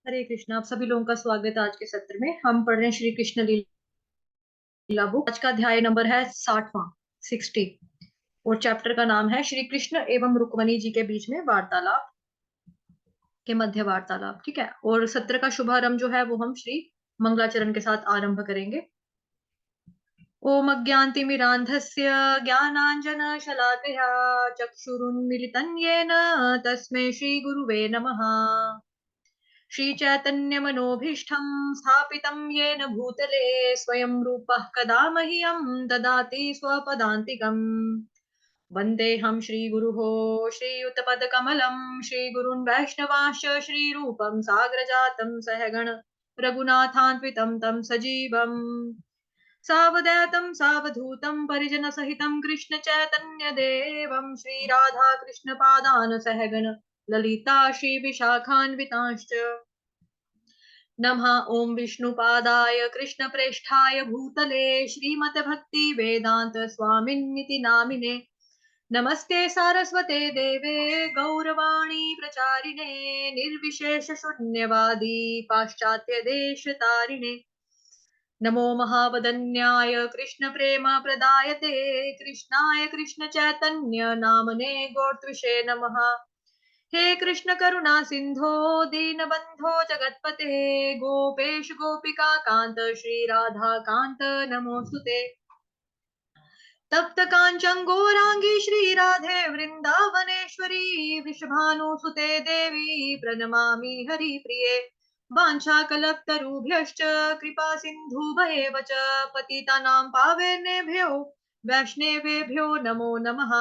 हरे कृष्णा। आप सभी लोगों का स्वागत है आज के सत्र में। हम पढ़ रहे हैं श्री कृष्ण लीला बुक। आज का अध्याय नंबर है 60वां 60 और चैप्टर का नाम है श्री कृष्ण एवं रुक्मणी जी के बीच में वार्तालाप के मध्य वार्तालाप। ठीक है। और सत्र का शुभारंभ जो है वो हम श्री मंगलाचरण के साथ आरंभ करेंगे। ओम अज्ञानतिमिरान्धस्य ज्ञानाञ्जनशलाकया चक्षुरुन्मिलितं येन तस्मै श्रीगुरुवे नमः। श्रीचैतन्यमनोभीष्टं स्थापितं येन भूतले स्वयं रूपः कदा मह्यं ददाति स्वपदान्तिकम्। वन्देऽहं श्रीगुरुः श्रीयुतपदकमलं श्रीगुरुन् वैष्णवांश्च श्रीरूपं साग्रजातं सहगण रघुनाथान्वितं तं सजीवम् सावधैतं सावधूतं परिजनसहितं कृष्णचैतन्यदेवं श्रीराधाकृष्णपादान् सहगण ललिता श्रीविशाखान्वितांश्च। नमः ओम विष्णुपादाय कृष्णप्रेष्ठाय भूतले श्रीमते भक्ति वेदांत स्वामिन्निति नामिने नमस्ते सारस्वते देवे गौरवाणी प्रचारिणे निर्विशेष शून्यवादी पाश्चात्य देश तारिणे नमो महावदन्याय कृष्ण प्रेम प्रदायते कृष्णाय कृष्ण चैतन्य नामने गोत्विषे नमः। हे कृष्ण करुणा सिंधो दीनबंधो जगतपते गोपेश गोपिका कांत श्री राधा कांत नमोस्तुते। तप्त कांचन गौरांगी श्री राधे वृंदावनेश्वरी वृषभानुसुते देवी प्रणमामि हरिप्रिये। वाञ्छाकल्पतरुभ्यश्च कृपा सिन्धुभ्येव च पतितानां पावनेभ्यो वैष्णवेभ्यो नमो नमः।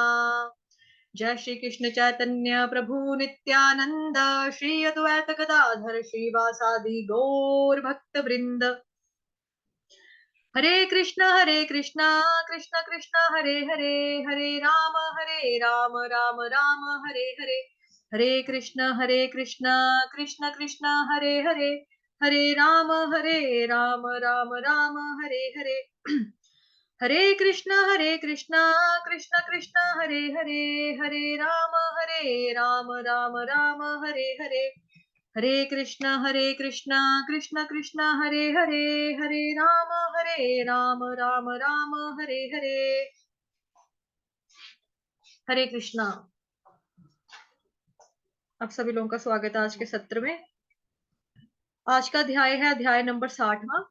जय श्री कृष्ण चैतन्य प्रभु नित्यानंद श्री अद्वैत गदाधर श्रीवासादि गौर भक्त वृंद। हरे कृष्ण कृष्ण कृष्ण हरे हरे हरे राम राम राम हरे हरे। हरे कृष्ण कृष्ण कृष्ण हरे हरे हरे राम राम राम हरे हरे। हरे कृष्ण कृष्ण कृष्ण हरे हरे हरे राम राम हरे हरे। हरे कृष्ण कृष्ण कृष्ण हरे हरे हरे राम राम हरे हरे। हरे कृष्णा। आप सभी लोगों का स्वागत है आज के सत्र में। आज का अध्याय है अध्याय नंबर 60वां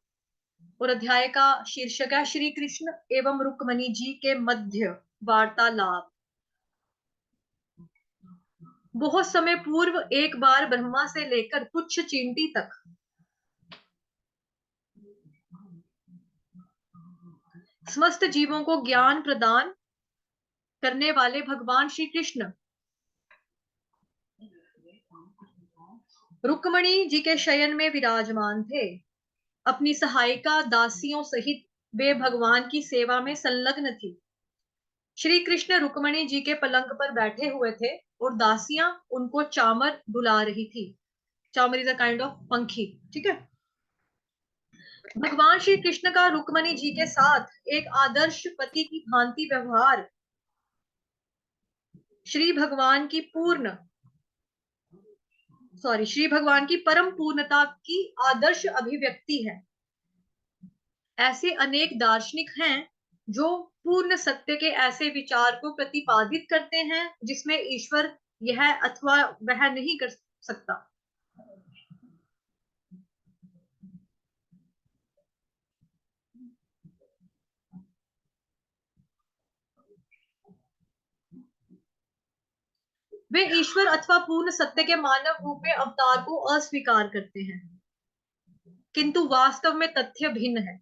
और अध्याय का शीर्षक है श्री कृष्ण एवं रुक्मणी जी के मध्य वार्तालाप। बहुत समय पूर्व एक बार ब्रह्मा से लेकर तुच्छ चींटी तक समस्त जीवों को ज्ञान प्रदान करने वाले भगवान श्री कृष्ण रुक्मणी जी के शयन में विराजमान थे। अपनी सहायिका दासियों सहित वे भगवान की सेवा में संलग्न थी। श्री कृष्ण रुक्मणी जी के पलंग पर बैठे हुए थे और दासियां उनको चामर डुला रही थी। चामर इज अ काइंड ऑफ पंखी। ठीक है। भगवान श्री कृष्ण का रुक्मणी जी के साथ एक आदर्श पति की भांति व्यवहार श्री भगवान की परम पूर्णता की आदर्श अभिव्यक्ति है। ऐसे अनेक दार्शनिक हैं जो पूर्ण सत्य के ऐसे विचार को प्रतिपादित करते हैं जिसमें ईश्वर यह अथवा वह नहीं कर सकता। वे ईश्वर अथवा पूर्ण सत्य के मानव रूप में अवतार को अस्वीकार करते हैं, किंतु वास्तव में तथ्य भिन्न है।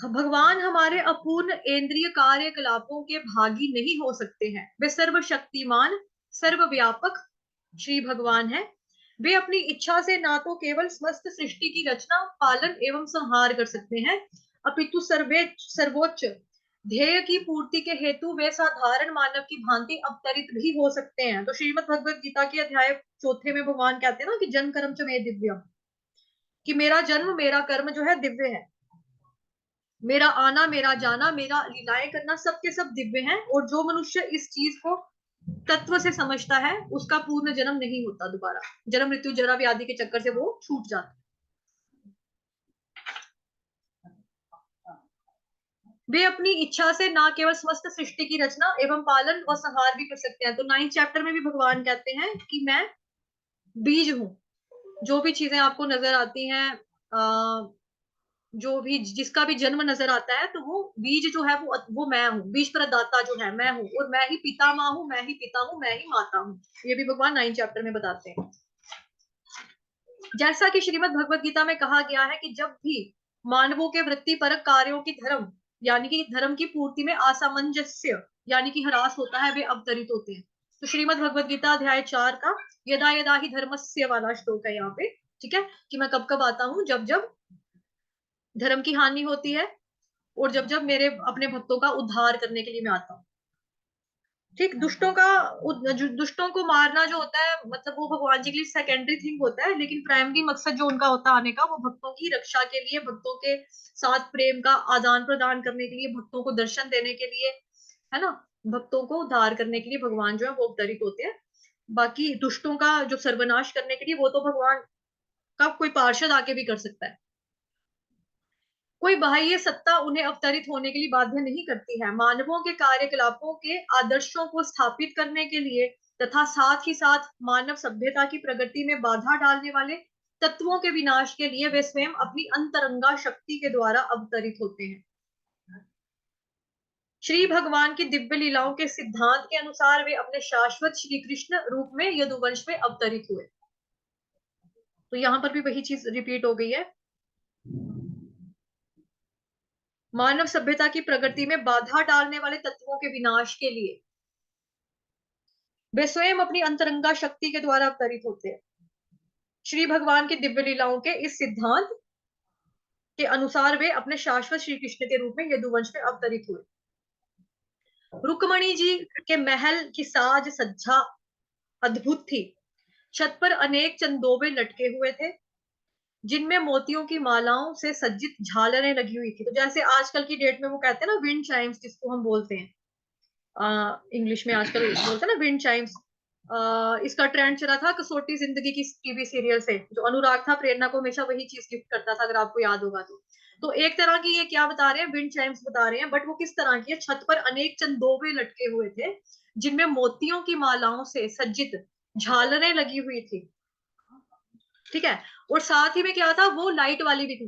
भगवान हमारे अपूर्ण इंद्रिय कार्यकलापों के भागी नहीं हो सकते हैं। वे सर्वशक्तिमान सर्वव्यापक श्री भगवान है। वे अपनी इच्छा से ना तो केवल समस्त सृष्टि की रचना पालन एवं संहार कर सकते हैं, अपितु सर्वोच्च ध्येय की पूर्ति के हेतु वे साधारण मानव की भांति अवतरित भी हो सकते हैं। तो श्रीमद् भगवत गीता के अध्याय 4 में भगवान कहते हैं ना कि जन कर्म च मे दिव्यम, कि मेरा जन्म मेरा कर्म जो है दिव्य है। मेरा आना मेरा जाना मेरा लीलाएं करना सब के सब दिव्य हैं। और जो मनुष्य इस चीज को तत्व से समझता है उसका पूर्ण जन्म नहीं होता, दोबारा जन्म मृत्यु जरा व्याधि के चक्कर से वो छूट जाता है। वे अपनी इच्छा से ना केवल समस्त सृष्टि की रचना एवं पालन व संहार भी कर सकते हैं। तो 9th चैप्टर में भी भगवान कहते हैं कि मैं बीज हूं। जो भी चीजें आपको नजर आती हैं, जो भी जिसका भी जन्म नजर आता है, तो वो बीज जो है वो मैं हूँ। बीज प्रदाता जो है मैं हूँ, और मैं ही पिता माँ हूँ, मैं ही पिता हूँ, मैं ही माता हूँ। ये भी भगवान 9th चैप्टर में बताते हैं। जैसा कि श्रीमद् भगवत गीता में कहा गया है कि जब भी मानवों के वृत्ति परक कार्यों की धर्म यानी कि धर्म की पूर्ति में असामंजस्य यानी कि ह्रास होता है, वे अवतरित होते हैं। तो श्रीमद् भगवत गीता अध्याय 4 का यदा यदा ही धर्मस्य वाला श्लोक है यहाँ पे, ठीक है, कि मैं कब कब आता हूँ, जब जब धर्म की हानि होती है और जब जब मेरे अपने भक्तों का उद्धार करने के लिए मैं आता हूँ। ठीक, दुष्टों को मारना जो होता है, मतलब वो भगवान जी के लिए सेकेंडरी थिंग होता है, लेकिन प्राइमरी मकसद जो उनका होता है आने का, वो भक्तों की रक्षा के लिए, भक्तों के साथ प्रेम का आदान प्रदान करने के लिए, भक्तों को दर्शन देने के लिए, है ना, भक्तों को उद्धार करने के लिए भगवान जो है वो अवतरित होते हैं। बाकी दुष्टों का जो सर्वनाश करने के लिए वो तो भगवान का कोई पार्षद आके भी कर सकता है। कोई बाह्य सत्ता उन्हें अवतरित होने के लिए बाध्य नहीं करती है। मानवों के कार्यकलापों के आदर्शों को स्थापित करने के लिए तथा साथ ही साथ मानव सभ्यता की प्रगति में बाधा डालने वाले तत्वों के विनाश के लिए वे स्वयं अपनी अंतरंगा शक्ति के द्वारा अवतरित होते हैं। श्री भगवान की दिव्य लीलाओं के सिद्धांत के अनुसार वे अपने शाश्वत श्री कृष्ण रूप में यदुवंश में अवतरित हुए। तो यहां पर भी वही चीज रिपीट हो गई है। मानव सभ्यता की प्रगति में बाधा डालने वाले तत्वों के विनाश के लिए वे स्वयं अपनी अंतरंगा शक्ति के द्वारा अवतरित होते हैं। श्री भगवान की दिव्य लीलाओं के इस सिद्धांत के अनुसार वे अपने शाश्वत श्री कृष्ण के रूप में यदुवंश में अवतरित हुए। रुक्मणी जी के महल की साज सज्जा अद्भुत थी। छत पर अनेक चंदोबे लटके हुए थे, जिनमें मोतियों की मालाओं से सज्जित झालरें लगी हुई थी। तो जैसे आजकल की डेट में वो कहते हैं ना विंड चाइम्स, जिसको हम बोलते हैं इंग्लिश में आजकल बोलते हैं ना विंड चाइम्स। इसका ट्रेंड चला था कसौटी जिंदगी की टीवी सीरियल से। जो अनुराग था प्रेरणा को हमेशा वही चीज गिफ्ट करता था, अगर आपको याद होगा तो एक तरह की ये क्या बता रहे हैं, विंड चाइम्स बता रहे हैं, बट वो किस तरह की है, छत पर अनेक चंदोबे लटके हुए थे, जिनमें मोतियों की मालाओं से सज्जित झालरें लगी हुई थी। ठीक है, और साथ ही में क्या था, वो लाइट वाली भी थी,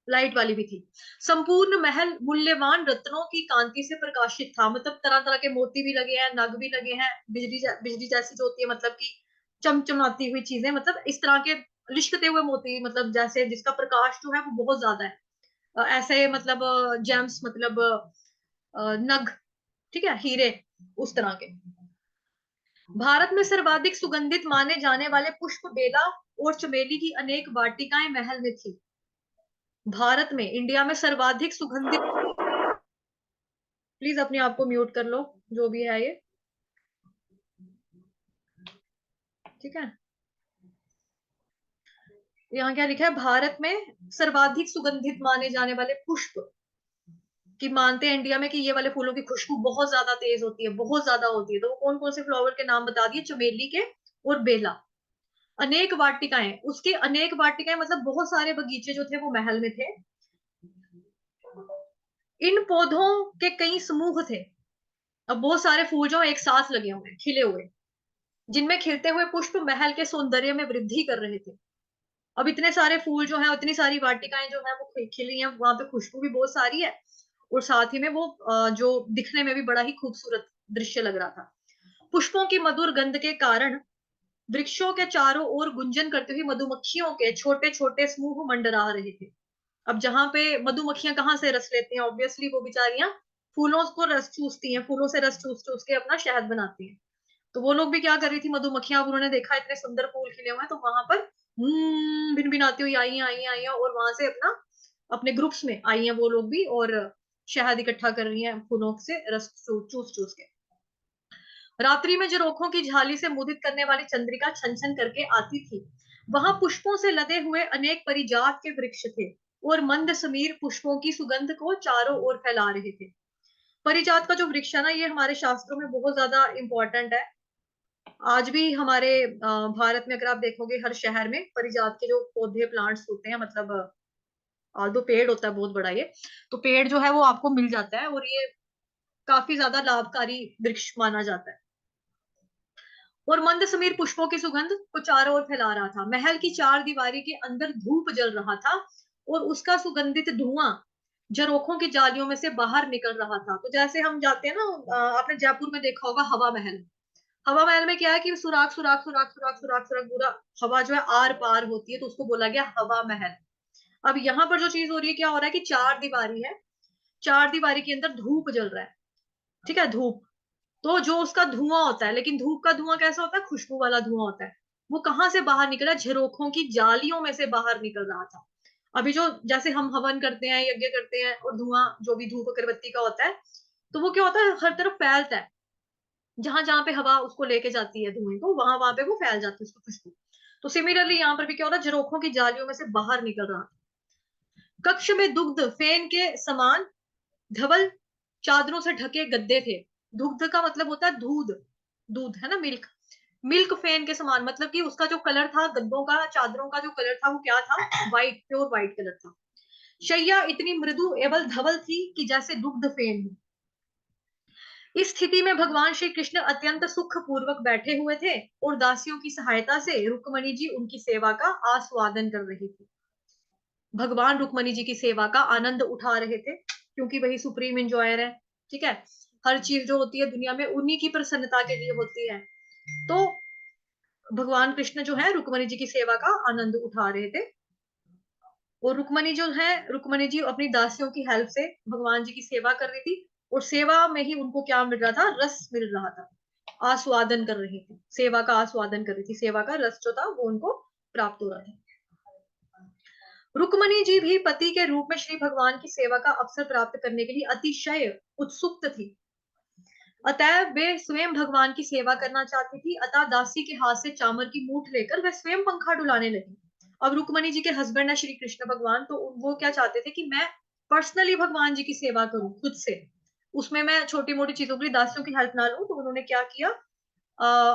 लाइट वाली भी थी। संपूर्ण महल मूल्यवान रत्नों की कांति से प्रकाशित था। मतलब तरह तरह के मोती भी लगे हैं, नग भी लगे हैं, बिजली जैसी जो होती है, मतलब कि चमचमाती हुई चीजें, मतलब इस तरह के लिशकते हुए मोती, मतलब जैसे जिसका प्रकाश जो है वो बहुत ज्यादा है, ऐसे मतलब जेम्स, मतलब नग, ठीक है, हीरे, उस तरह के। भारत में सर्वाधिक सुगंधित माने जाने वाले पुष्प बेला और चमेली की अनेक वाटिकाएं महल में थी। भारत में, इंडिया में सर्वाधिक सुगंधित, प्लीज अपने आप को म्यूट कर लो जो भी है ये, ठीक है। यहाँ क्या लिखा है, भारत में सर्वाधिक सुगंधित माने जाने वाले पुष्प कि मानते हैं इंडिया में कि ये वाले फूलों की खुशबू बहुत ज्यादा तेज होती है, बहुत ज्यादा होती है। तो वो कौन कौन से फ्लावर के नाम बता दिए, चमेली के और बेला। अनेक वाटिकाएं, उसके अनेक वाटिकाएं मतलब बहुत सारे बगीचे जो थे वो महल में थे। इन पौधों के कई समूह थे। अब बहुत सारे फूल जो एक साथ लगे हुए हैं, खिले हुए, जिनमें खिलते हुए पुष्प महल के सौंदर्य में वृद्धि कर रहे थे। अब इतने सारे फूल जो है, इतनी सारी वाटिकाएं जो है वो खिली हैं, वहां पे खुशबू भी बहुत सारी है, और साथ ही में वो जो दिखने में भी बड़ा ही खूबसूरत दृश्य लग रहा था। पुष्पों की मधुर गंध के कारण वृक्षों के चारों ओर गुंजन करते हुए मधुमक्खियों के छोटे छोटे समूह मंडरा रहे थे। अब जहां पे मधुमक्खियां कहाँ से रस लेती हैं, ऑब्वियसली वो बेचारियां फूलों को रस चूसती हैं, फूलों से रस चूस चूस के अपना शहद बनाती हैं। तो वो लोग भी क्या कर रही थी, मधुमक्खियां, उन्होंने देखा इतने सुंदर फूल खिले हुए हैं, तो वहां पर भिन भिन आती हुई आई हैं, और वहां से अपना अपने ग्रुप्स में आई हैं वो लोग भी, और शहद इकट्ठा कर रही हैं फूलों से रस चूस चूस के। रात्रि में झरोखों की झाली से मुदित करने वाली चंद्रिका छन छन करके आती थी। वहां पुष्पों से लदे हुए अनेक परिजात के वृक्ष थे, और मंद समीर पुष्पों की सुगंध को चारों ओर फैला रहे थे। परिजात का जो वृक्ष है ना, ये हमारे शास्त्रों में बहुत ज्यादा इंपॉर्टेंट है। आज भी हमारे भारत में अगर आप देखोगे हर शहर में परिजात के जो पौधे प्लांट्स होते हैं, मतलब दो पेड़ होता है बहुत बड़ा ये, तो पेड़ जो है वो आपको मिल जाता है, और ये काफी ज्यादा लाभकारी वृक्ष माना जाता है। और मंद समीर पुष्पों की सुगंध को चारों ओर फैला रहा था। महल की चार दीवारी के अंदर धूप जल रहा था, और उसका सुगंधित धुआं झरोखों की जालियों में से बाहर निकल रहा था। तो जैसे हम जाते हैं ना, आपने जयपुर में देखा होगा हवा महल। हवा महल में क्या है कि सुराख सुराख सुराख सुराख सुराख सुराख पूरा हवा जो है आर पार होती है, तो उसको बोला गया हवा महल। अब यहाँ पर जो चीज हो रही है, क्या हो रहा है कि चार दीवारी है, चार दीवारी के अंदर धूप जल रहा है, ठीक है, धूप। तो जो उसका धुआं होता है, लेकिन धूप का धुआं कैसा होता है, खुशबू वाला धुआं होता है। वो कहाँ से बाहर निकला, झरोखों की जालियों में से बाहर निकल रहा था। अभी जो जैसे हम हवन करते हैं, यज्ञ करते हैं, और धुआं जो भी धूप अगरबत्ती का होता है, तो वो क्या होता है, हर तरफ फैलता है। जहां जहां पे हवा उसको लेके जाती है धुएं को, वहां वहां पे वो फैल जाती है उसकी खुशबू। तो सिमिलरली यहाँ पर भी क्या हो रहा है, झरोखों की जालियों में से बाहर निकल रहा था। कक्ष में दुग्ध फेन के समान धवल चादरों से ढके गद्दे थे। दुग्ध का मतलब होता है दूध, दूध है ना, मिल्क। मिल्क फेन के समान मतलब कि उसका जो कलर था, गद्दों का, चादरों का जो कलर था, वो क्या था, व्हाइट, प्योर व्हाइट कलर था। शैया इतनी मृदु एवं धवल थी कि जैसे दुग्ध फेन हो। इस स्थिति में भगवान श्री कृष्ण अत्यंत सुख पूर्वक बैठे हुए थे, और दासियों की सहायता से रुक्मणी जी उनकी सेवा का आस्वादन कर रही थी। भगवान रुक्मणी जी की सेवा का आनंद उठा रहे थे, क्योंकि वही सुप्रीम इंजॉयर है, ठीक है। हर चीज जो होती है दुनिया में उन्हीं की प्रसन्नता के लिए होती है। तो भगवान कृष्ण जो है रुक्मणी जी की सेवा का आनंद उठा रहे थे। और रुक्मणी जो है, रुक्मणी जी अपनी दासियों की हेल्प से भगवान जी की सेवा कर रही थी, और सेवा में ही उनको क्या मिल रहा था, रस मिल रहा था। आस्वादन कर रही थी, सेवा का आस्वादन कर रही थी, सेवा का रस जो था वो उनको प्राप्त हो रहा था। रुक्मणी जी भी पति के रूप में श्री भगवान की सेवा का अवसर प्राप्त करने के लिए अतिशय उत्सुक थी। अतः वे स्वयं भगवान की सेवा करना चाहती थी। अतः दासी के हाथ से चामर की मूठ लेकर वह स्वयं पंखा डुलाने लगी। अब रुक्मणी जी के हस्बैंड है श्री कृष्ण भगवान, तो वो क्या चाहते थे कि मैं पर्सनली भगवान जी की सेवा करूं खुद से, उसमें मैं छोटी मोटी चीजों के लिए दासियों की हेल्प ना लूं। तो उन्होंने क्या किया,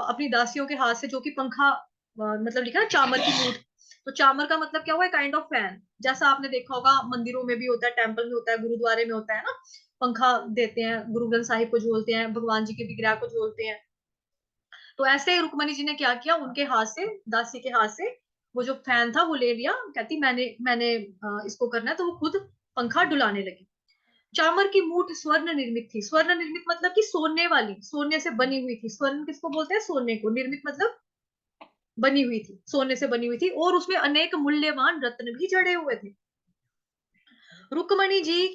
अपनी दासियों के हाथ से, जो कि पंखा मतलब लिखा है चामर की मूठ, तो चामर का मतलब क्या हुआ है, काइंड ऑफ फैन। जैसा आपने देखा होगा मंदिरों में भी होता है, टेम्पल में होता है, गुरुद्वारे में होता है ना, पंखा देते हैं, गुरु ग्रंथ साहिब को झोलते हैं, भगवान जी के विग्रह को झोलते हैं। तो ऐसे रुक्मणी जी ने क्या किया, उनके हाथ से, दासी के हाथ से वो जो फैन था वो ले लिया। कहती मैंने मैंने इसको करना है, तो वो खुद पंखा डुलाने लगी। चामर की मूठ स्वर्ण निर्मित थी। स्वर्ण निर्मित मतलब कि सोने वाली, सोने से बनी हुई थी। स्वर्ण किसको बोलते हैं, सोने को। निर्मित मतलब बनी हुई थी, सोने से बनी हुई थी, और उसमें अनेक मूल्यवान रत्न भी जड़े हुए थे। रुक्मणी जी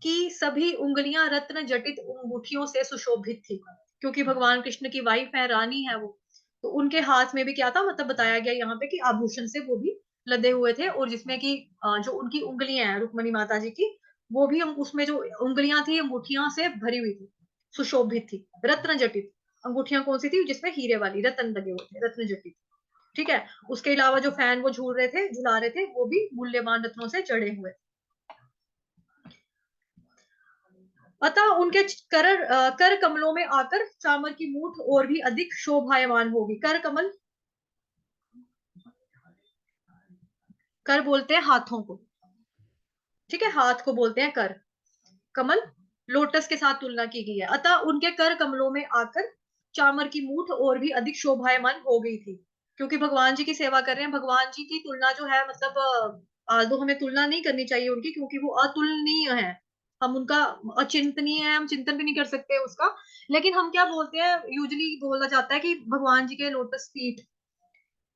की सभी उंगलियां रत्न जटित अंगूठियों से सुशोभित थी, क्योंकि भगवान कृष्ण की वाइफ है, रानी है वो। तो उनके हाथ में भी क्या था, मतलब बताया गया यहाँ पे कि आभूषण से वो भी लदे हुए थे, और जिसमें कि जो उनकी उंगलियां हैं रुक्मणी माता जी की, वो भी उसमें जो उंगलियां थी अंगूठियां से भरी हुई थी, सुशोभित थी, रत्न जटित। अंगूठियां कौन सी थी, जिसमें हीरे वाली रत्न लगे हुए थे, रत्न जटित, ठीक है। उसके अलावा जो फैन वो झूल रहे थे, झुला रहे थे, वो भी मूल्यवान रत्नों से जड़े हुए। अतः उनके कर कमलों में आकर चामर की मूठ और भी अधिक शोभायमान होगी। कर कमल, कर बोलते हैं हाथों को, ठीक है, हाथ को बोलते हैं कर। कमल लोटस के साथ तुलना की गई है। अतः उनके कर कमलों में आकर चामर की मूठ और भी अधिक शोभायमान हो गई थी, क्योंकि भगवान जी की सेवा कर रहे हैं। भगवान जी की तुलना जो है, मतलब आदो हमें तुलना नहीं करनी चाहिए उनकी, क्योंकि वो अतुलनीय है। हम उनका अचिंतनीय है, हम चिंतन भी नहीं कर सकते उसका। लेकिन हम क्या बोलते हैं, यूजली बोला जाता है कि भगवान जी के लोटस फीट,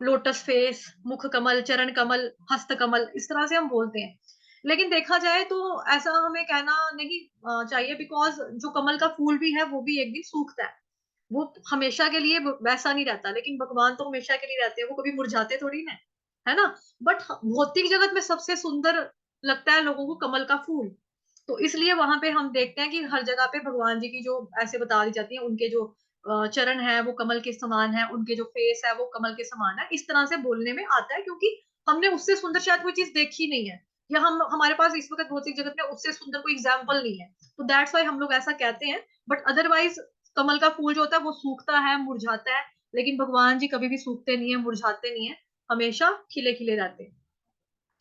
लोटस फेस, मुख कमल, चरण कमल, हस्त कमल, इस तरह से हम बोलते हैं। लेकिन देखा जाए तो ऐसा हमें कहना नहीं चाहिए, बिकॉज जो कमल का फूल भी है वो भी एक दिन सूखता है, वो हमेशा के लिए वैसा नहीं रहता। लेकिन भगवान तो हमेशा के लिए रहते हैं, वो कभी मुरझाते थोड़ी ना, है ना। बट भौतिक जगत में सबसे सुंदर लगता है लोगों को कमल का फूल। तो इसलिए वहां पे हम देखते हैं कि हर जगह पे भगवान जी की जो ऐसे बता दी जाती है, उनके जो चरण है वो कमल के समान है, उनके जो फेस है वो कमल के समान है, इस तरह से बोलने में आता है, क्योंकि हमने उससे सुंदर शायद कोई चीज देखी नहीं है। या हम हमारे पास इस वक्त भौतिक जगत में उससे सुंदर कोई एग्जाम्पल नहीं है, तो दैट्स वाई हम लोग ऐसा कहते हैं। बट अदरवाइज कमल का फूल जो होता है वो सूखता है, मुरझाता है, लेकिन भगवान जी कभी भी सूखते नहीं है, मुरझाते नहीं है, हमेशा खिले खिले रहते हैं।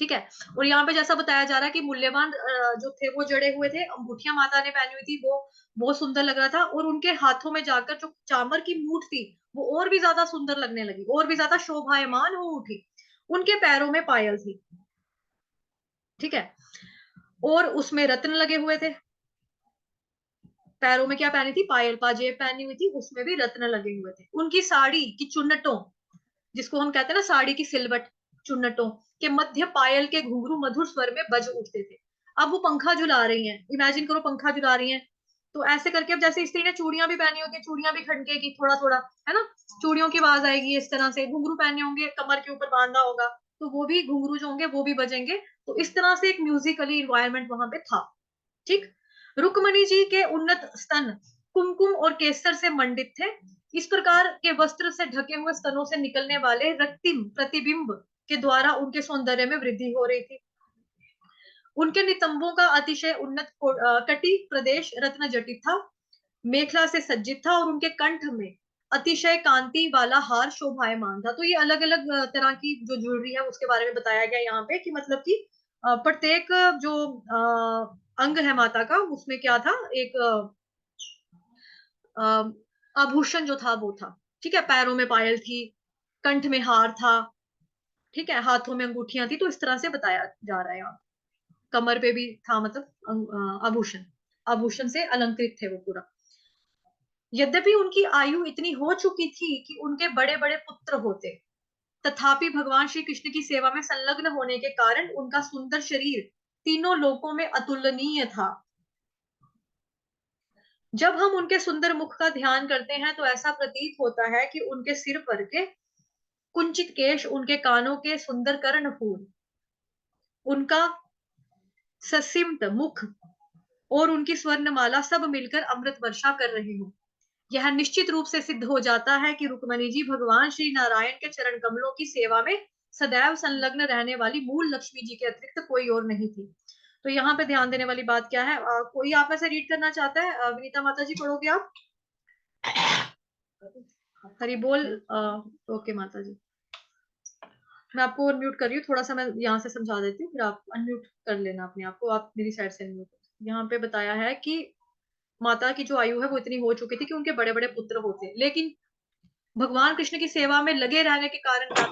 ठीक है। और यहाँ पे जैसा बताया जा रहा है कि मूल्यवान जो थे वो जड़े हुए थे, अंगूठियां माता ने पहनी हुई थी, वो बहुत सुंदर लग रहा था, और उनके हाथों में जाकर जो चामर की मूठ थी वो और भी ज्यादा सुंदर लगने लगी, और भी ज्यादा शोभायमान हो उठी। उनके पैरों में पायल थी। ठीक है। और उसमें रत्न लगे हुए थे। पैरों में क्या पहनी थी? पायल, पाजेब पहनी हुई थी, उसमें भी रत्न लगे हुए थे। उनकी साड़ी की चुन्नटों, जिसको हम कहते हैं ना साड़ी की सिलवट, चुन्नटों के मध्य पायल के घुंघरू मधुर स्वर में बज उठते थे। अब वो पंखा झुला रही हैं, इमेजिन करो पंखा झुला रही हैं, तो ऐसे करके अब जैसे स्त्री ने चूड़ियां भी पहनी होगी, चूड़ियां भी खनकेगी थोड़ा थोड़ा, है ना, चूड़ियों की आवाज आएगी इस तरह से, घुंघरू पहने होंगे, कमर के ऊपर बांधा होगा, तो वो भी घुंघरू जो होंगे वो भी बजेंगे। तो इस तरह से एक म्यूजिकली इन्वायरमेंट वहां पे था। ठीक। रुक्मणी जी के उन्नत स्तन कुमकुम और केसर से मंडित थे। इस प्रकार के वस्त्र से ढके हुए स्तनों से निकलने वाले रक्तिम प्रतिबिंब के द्वारा उनके सौंदर्य में वृद्धि हो रही थी। उनके नितंबों का अतिशय उन्नत कटी प्रदेश रत्न जटित था, मेखला से सज्जित था, और उनके कंठ में अतिशय कांति वाला हार शोभायमान था। तो ये अलग अलग तरह की जो ज्वेलरी है उसके बारे में बताया गया यहाँ पे, कि मतलब कि प्रत्येक जो अंग है माता का, उसमें क्या था, एक आभूषण जो था वो था। ठीक है। पैरों में पायल थी, कंठ में हार था, ठीक है, हाथों में अंगूठियां थी, तो इस तरह से बताया जा रहा है यहाँ। कमर पे भी था, मतलब आभूषण, आभूषण से अलंकृत थे वो पूरा। यद्यपि उनकी आयु इतनी हो चुकी थी कि उनके बड़े बड़े पुत्र होते, तथापि भगवान श्री कृष्ण की सेवा में संलग्न होने के कारण उनका सुंदर शरीर तीनों लोकों में अतुलनीय था। जब हम उनके सुंदर मुख का ध्यान करते हैं तो ऐसा प्रतीत होता है कि उनके सिर पर के कुंचित केश, उनके कानों के सुंदर कर्णफूल, उनका ससिमत मुख और उनकी स्वर्णमाला सब मिलकर अमृत वर्षा कर रहे हो। यह निश्चित रूप से सिद्ध हो जाता है कि रुक्मणी जी भगवान श्री नारायण के चरण कमलों की सेवा में सदैव संलग्न रहने वाली मूल लक्ष्मी जी के अतिरिक्त कोई और नहीं थी। तो यहाँ पे ध्यान देने वाली बात क्या है? कोई आप में से रीड करना चाहता है? विनीता माता जी पढ़ोगे आप? हरी बोल। ओके माता जी, मैं आपको अनम्यूट कर रही हूँ, थोड़ा सा मैं यहाँ से समझा देती हूँ, फिर आप अनम्यूट कर लेना अपने आप को, आप मेरी साइड से अनम्यूट। यहाँ पे बताया है कि माता की जो आयु है वो इतनी हो चुकी थी कि उनके बड़े बड़े पुत्र होते, लेकिन भगवान कृष्ण की सेवा में लगे रहने के कारण क्या,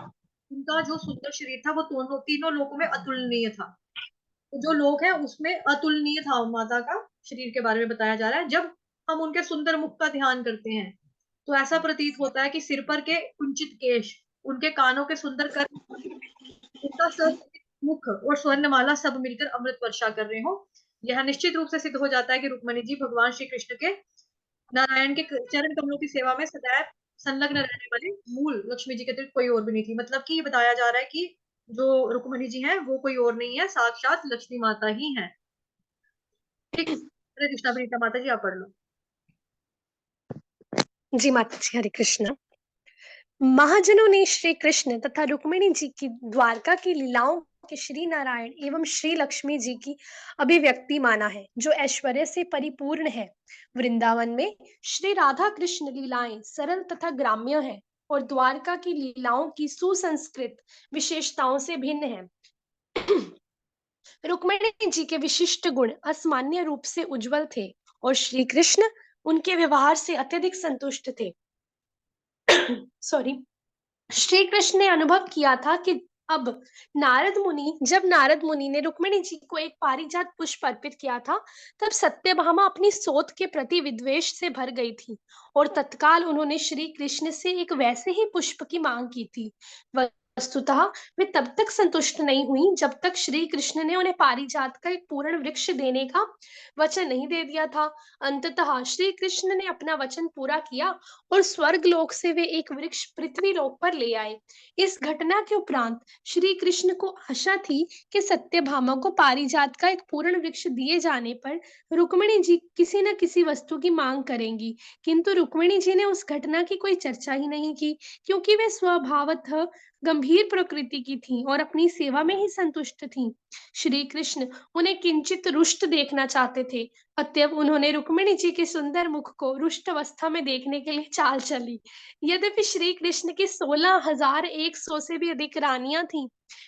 उनका जो सुंदर शरीर था वो दोनों तीनों लोगों में अतुलनीय था। तो जो लोग हैं उसमें अतुलनीय था माता का शरीर के बारे में बताया जा रहा है। जब हम उनके सुंदर मुख का ध्यान करते हैं तो ऐसा प्रतीत होता है कि सिर पर के कुंचित केश, उनके कानों के सुंदर कर, उनका सर, मुख और स्वर्णमाला सब मिलकर अमृत वर्षा कर रहे हो। यह निश्चित रूप से सिद्ध हो जाता है कि रुक्मणी जी भगवान श्री कृष्ण के नारायण के चरण कमलों की सेवा में सदैव संलग्न रहने वाले मूल लक्ष्मी जी के अतिरिक्त कोई और भी नहीं थी। मतलब कि ये बताया जा रहा है कि जो रुक्मणी जी हैं वो कोई और नहीं है, साक्षात लक्ष्मी माता ही हैं। ठीक। हरे कृष्णा। प्रीता माता जी आप पढ़ लो। जी माता जी, हरे कृष्णा। महाजनों ने श्री कृष्ण तथा रुक्मिणी जी की द्वारका की लीलाओं के श्री नारायण एवं श्री लक्ष्मी जी की अभिव्यक्ति माना है, जो ऐश्वर्य से परिपूर्ण है। वृंदावन में श्री राधा कृष्ण लीलाएं सरल तथा ग्राम्य है और द्वारका की लीलाओं की सुसंस्कृत विशेषताओं से भिन्न है। रुक्मिणी जी के विशिष्ट गुण असामान्य रूप से उज्जवल थे और श्री कृष्ण उनके व्यवहार से अत्यधिक संतुष्ट थे। सॉरी। श्री कृष्ण ने अनुभव किया था कि अब जब नारद मुनि ने रुक्मिणी जी को एक पारिजात पुष्प अर्पित किया था, तब सत्यभामा अपनी सोच के प्रति विद्वेष से भर गई थी और तत्काल उन्होंने श्री कृष्ण से एक वैसे ही पुष्प की मांग की थी। वस्तुतः वे तब तक संतुष्ट नहीं हुई जब तक श्री कृष्ण ने उन्हें पारिजात का एक पूर्ण वृक्ष देने का वचन नहीं दे दिया था। अंततः श्री कृष्ण ने अपना वचन पूरा किया और स्वर्ग लोक से वे एक वृक्ष पृथ्वी लोक पर ले आए। इस घटना के उपरांत श्री कृष्ण को आशा थी कि सत्यभामा को पारिजात का एक पूर्ण वृक्ष दिए जाने पर रुक्मिणी जी किसी न किसी वस्तु की मांग करेंगी, किंतु रुक्मिणी जी ने उस घटना की कोई चर्चा ही नहीं की, क्योंकि वे स्वभावतः गंभीर गंभीर प्रकृति की थीं और अपनी सेवा में ही संतुष्ट थीं। श्री कृष्ण उन्हें किंचित रुष्ट देखना चाहते थे, अतएव उन्होंने रुक्मिणी जी के सुंदर मुख को रुष्ट अवस्था में देखने के लिए चाल चली। यद्यपि श्री कृष्ण की 16,100 से भी अधिक रानियां थीं,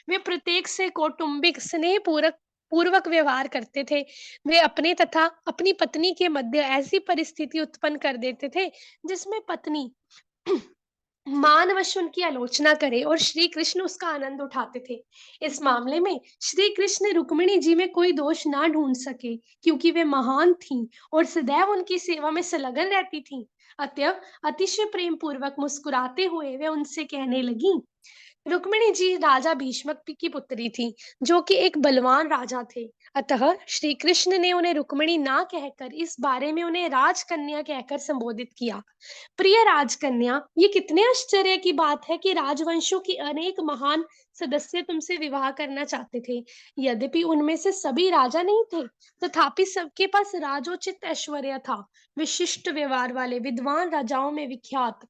वे प्रत्येक से कौटुंबिक स्नेह पूर्वक पूर्वक व्यवहार करते थे। वे अपने तथा अपनी पत्नी के मध्य ऐसी परिस्थिति उत्पन्न कर देते थे जिसमें पत्नी मानवश उनकी आलोचना करे और श्री कृष्ण उसका आनंद उठाते थे। इस मामले में श्री कृष्ण रुक्मिणी जी में कोई दोष ना ढूंढ सके, क्योंकि वे महान थीं और सदैव उनकी सेवा में संलग्न रहती थीं। अतएव अतिशय प्रेम पूर्वक मुस्कुराते हुए वे उनसे कहने लगी। रुक्मिणी जी राजा भीष्मक की पुत्री थी, जो कि एक बलवान राजा थे। अतः श्री कृष्ण ने उन्हें रुक्मिणी ना कहकर इस बारे में उन्हें राजकन्या कहकर संबोधित किया। प्रिय राजकन्या, ये कितने आश्चर्य की बात है कि राजवंशों की अनेक महान सदस्य तुमसे विवाह करना चाहते थे। यद्यपि उनमें से सभी राजा नहीं थे, तथापि सबके पास राजोचित ऐश्वर्य था। विशिष्ट व्यवहार वाले विद्वान राजाओं में विख्यात,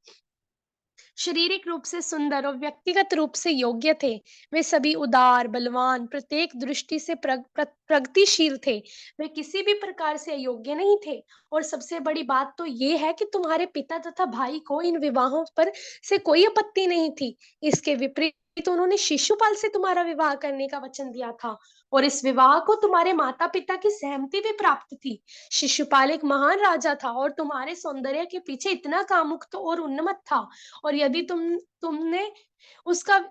शारीरिक रूप से सुंदर और व्यक्तिगत रूप से योग्य थे। वे सभी उदार, बलवान, प्रत्येक दृष्टि से प्रगतिशील थे। वे किसी भी प्रकार से अयोग्य नहीं थे। और सबसे बड़ी बात तो ये है कि तुम्हारे पिता तथा भाई को इन विवाहों पर से कोई आपत्ति नहीं थी। इसके विपरीत उन्होंने शिशुपाल से तुम्हारा विवाह करने का वचन दिया था, और इस विवाह को तुम्हारे माता पिता की सहमति भी प्राप्त थी। शिशुपाल एक महान राजा था और तुम्हारे सौंदर्य के पीछे इतना कामुक तो और उन्मत्त था। और यदि तुमने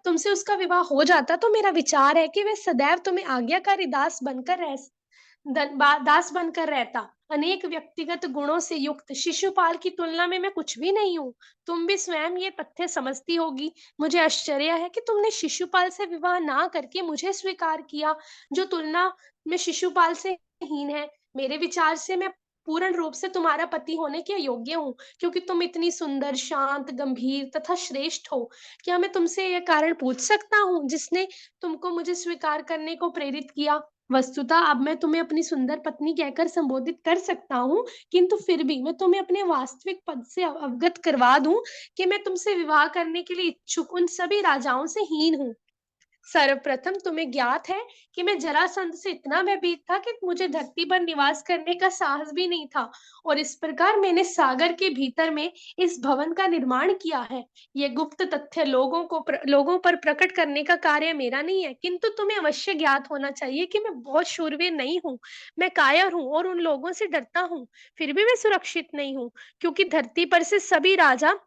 तुमसे उसका विवाह हो जाता, तो मेरा विचार है कि वह सदैव तुम्हें आज्ञाकारी दास बनकर रहता। अनेक व्यक्तिगत गुणों से युक्त शिशुपाल की तुलना में मैं कुछ भी नहीं हूँ। तुम भी स्वयं ये तथ्य समझती होगी। मुझे आश्चर्य है कि तुमने शिशुपाल से विवाह ना करके मुझे स्वीकार किया, जो तुलना में शिशुपाल से हीन है। मेरे विचार से मैं पूर्ण रूप से तुम्हारा पति होने के योग्य हूँ, क्योंकि तुम इतनी सुंदर, शांत, गंभीर तथा श्रेष्ठ हो। क्या मैं तुमसे यह कारण पूछ सकता हूँ जिसने तुमको मुझे स्वीकार करने को प्रेरित किया? वस्तुतः अब मैं तुम्हें अपनी सुंदर पत्नी कहकर संबोधित कर सकता हूँ, किंतु फिर भी मैं तुम्हें अपने वास्तविक पद से अवगत करवा दूं कि मैं तुमसे विवाह करने के लिए इच्छुक उन सभी राजाओं से हीन हूँ। सर्वप्रथम तुम्हें ज्ञात है कि मैं जरासंध से इतना भयभीत था कि मुझे धरती पर निवास करने का साहस भी नहीं था, और इस प्रकार मैंने सागर के भीतर में इस भवन का निर्माण किया है। ये गुप्त तथ्य लोगों पर प्रकट करने का कार्य मेरा नहीं है, किंतु तुम्हें अवश्य ज्ञात होना चाहिए कि मैं बहुत शूरवीर नहीं हूँ। मैं कायर हूँ और उन लोगों से डरता हूँ। फिर भी मैं सुरक्षित नहीं हूँ, क्योंकि धरती पर से सभी राजा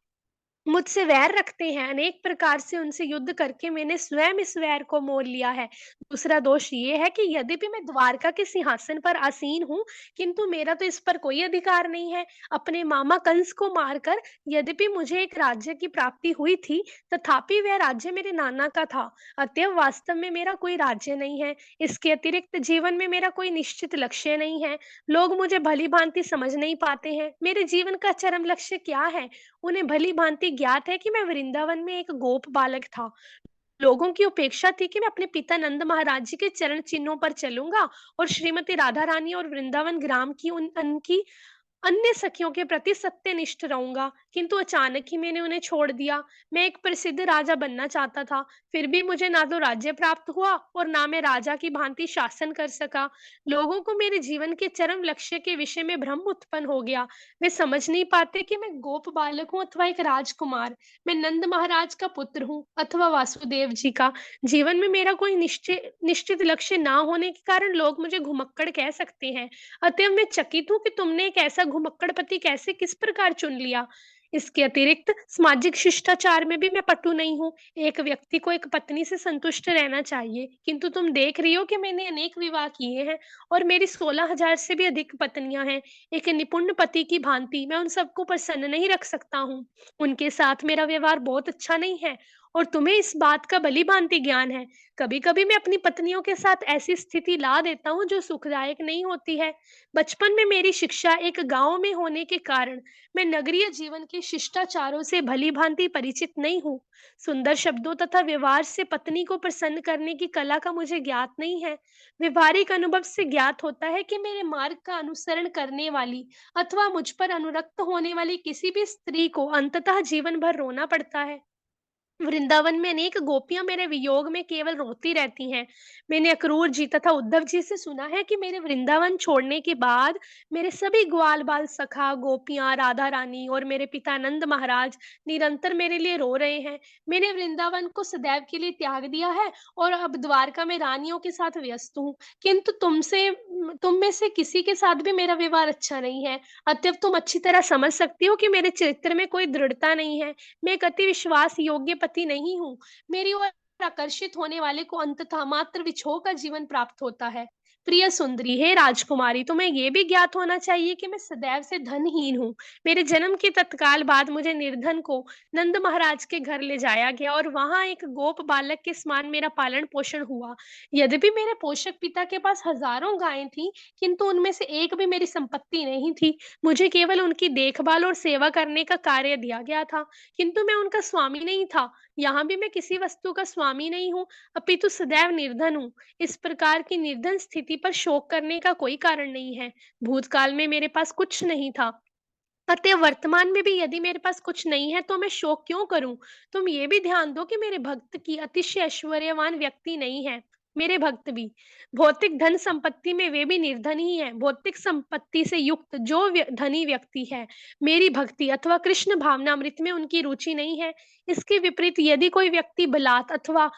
मुझसे वैर रखते हैं। अनेक प्रकार से उनसे युद्ध करके मैंने स्वयं इस वैर को मोल लिया है। दूसरा दोष ये है कि यद्यपि मैं द्वारका के सिंहासन पर आसीन हूँ, किंतु मेरा तो इस पर कोई अधिकार नहीं है। अपने मामा कंस को मारकर यद्यपि मुझे एक राज्य की प्राप्ति हुई थी, तथापि वह राज्य मेरे नाना का था। अतएव वास्तव में मेरा कोई राज्य नहीं है। इसके अतिरिक्त जीवन में मेरा कोई निश्चित लक्ष्य नहीं है। लोग मुझे भली भांति समझ नहीं पाते हैं। मेरे जीवन का चरम लक्ष्य क्या है? उन्हें भली भांति ज्ञात है कि मैं वृंदावन में एक गोप बालक था। लोगों की उपेक्षा थी कि मैं अपने पिता नंद महाराज जी के चरण चिन्हों पर चलूंगा और श्रीमती राधा रानी और वृंदावन ग्राम की उनकी अन्य सखियों के प्रति सत्यनिष्ठ रहूंगा। किंतु अचानक ही मैंने उन्हें छोड़ दिया। मैं एक प्रसिद्ध राजा बनना चाहता था, फिर भी मुझे ना तो राज्य प्राप्त हुआ और ना मैं राजा की भांति शासन कर सका। लोगों को मेरे जीवन के चरम लक्ष्य के विषय में भ्रम उत्पन्न हो गया। वे समझ नहीं पाते कि मैं गोप बालक हूँ अथवा एक राजकुमार। मैं नंद महाराज का पुत्र हूँ अथवा वासुदेव जी का। जीवन में मेरा कोई निश्चित लक्ष्य ना होने के कारण लोग मुझे घुमक्कड़ कह सकते हैं। अतएव मैं चकित हूँ कि तुमने एक ऐसा घुमक्कड़ पति कैसे किस प्रकार चुन लिया। इसके अतिरिक्त सामाजिक शिष्टाचार में भी मैं पटु नहीं हूँ। एक व्यक्ति को एक पत्नी से संतुष्ट रहना चाहिए, किंतु तुम देख रही हो कि मैंने अनेक विवाह किए हैं और मेरी 16,000 से भी अधिक पत्नियां हैं। एक निपुण पति की भांति मैं उन सबको प्रसन्न नहीं रख सकता हूँ। उनके साथ मेरा व्यवहार बहुत अच्छा नहीं है, और तुम्हें इस बात का भली भांति ज्ञान है। कभी कभी मैं अपनी पत्नियों के साथ ऐसी स्थिति ला देता हूँ जो सुखदायक नहीं होती है। बचपन में मेरी शिक्षा एक गांव में होने के कारण मैं नगरीय जीवन के शिष्टाचारों से भली भांति परिचित नहीं हूँ। सुंदर शब्दों तथा व्यवहार से पत्नी को प्रसन्न करने की कला का मुझे ज्ञात नहीं है। व्यवहारिक अनुभव से ज्ञात होता है कि मेरे मार्ग का अनुसरण करने वाली अथवा मुझ पर अनुरक्त होने वाली किसी भी स्त्री को अंततः जीवन भर रोना पड़ता है। वृंदावन में अनेक गोपियां मेरे वियोग में केवल रोती रहती हैं। मैंने अक्रूर जी तथा उद्धव जी से सुना है कि मेरे वृंदावन छोड़ने के बाद मेरे सभी ग्वाल बाल सखा, गोपियां, राधा रानी और मेरे पिता नंद महाराज निरंतर मेरे लिए रो रहे हैं। मैंने वृंदावन को सदैव के लिए त्याग दिया है और अब द्वारका में रानियों के साथ व्यस्त हूँ। किंतु तुम में से किसी के साथ भी मेरा व्यवहार अच्छा नहीं है। अतएव तुम अच्छी तरह समझ सकती हो कि मेरे चरित्र में कोई दृढ़ता नहीं है। मैं एक अति विश्वास योग्य पति नहीं हूँ। मेरी ओर आकर्षित होने वाले को अंततः मात्र विछोह का जीवन प्राप्त होता है। प्रिय सुंदरी, हे राजकुमारी, तुम्हें ये भी ज्ञात होना चाहिए कि मैं सदैव से धनहीन हूँ। मेरे जन्म के तत्काल बाद मुझे निर्धन को नंद महाराज के घर ले जाया गया और वहां एक गोप बालक के समान मेरा पालन पोषण हुआ। यद्यपि मेरे पोषक पिता के पास हजारों गायें थीं, किंतु उनमें से एक भी मेरी संपत्ति नहीं थी। मुझे केवल उनकी देखभाल और सेवा करने का कार्य दिया गया था, किंतु मैं उनका स्वामी नहीं था। यहाँ भी मैं किसी वस्तु का स्वामी नहीं हूँ, अपितु सदैव निर्धन हूँ। इस प्रकार की निर्धन स्थिति पर शोक करने का कोई कारण नहीं है। भूतकाल में मेरे पास कुछ नहीं था, अतः वर्तमान में भी यदि मेरे पास कुछ नहीं है तो मैं शोक क्यों करूं? तुम ये भी ध्यान दो कि मेरे भक्त की अतिशय ऐश्वर्यवान व्यक्ति नहीं है। मेरे भक्त भी भौतिक धन संपत्ति में वे भी निर्धन ही हैं। भौतिक संपत्ति से युक्त जो धनी व्यक्ति है, मेरी भक्ति अथवा कृष्ण भावनामृत में उनकी रुचि नहीं है। इसके विपरीत यदि कोई व्यक्ति बलात् अथवा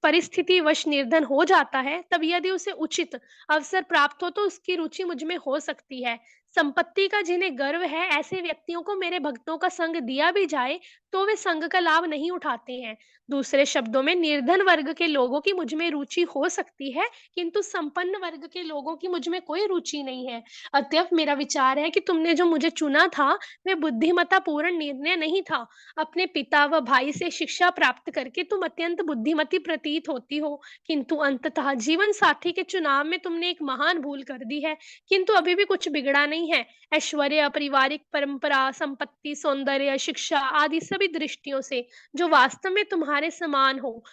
परिस्थितिवश निर्धन हो जाता है, तब यदि उसे उचित अवसर प्राप्त हो तो उसकी रुचि मुझ में हो सकती है। संपत्ति का जिन्हें गर्व है, ऐसे व्यक्तियों को मेरे भक्तों का संग दिया भी जाए तो वे संग का लाभ नहीं उठाते हैं। दूसरे शब्दों में, निर्धन वर्ग के लोगों की मुझ में रुचि हो सकती है, किंतु संपन्न वर्ग के लोगों की मुझ में कोई रुचि नहीं है। अतएव मेरा विचार है कि तुमने जो मुझे चुना था, वह बुद्धिमत्ता पूर्ण निर्णय नहीं था। अपने पिता व भाई से शिक्षा प्राप्त करके तुम अत्यंत बुद्धिमती प्रतीत होती हो, किंतु अंततः जीवन साथी के चुनाव में तुमने एक महान भूल कर दी है। किंतु अभी भी कुछ बिगड़ा नहीं है। ऐश्वर्य, पारिवारिक परंपरा, संपत्ति, सौंदर्य, शिक्षा आदि सभी दृष्टियों से जो वास्तव में तुम्हारे समान हो,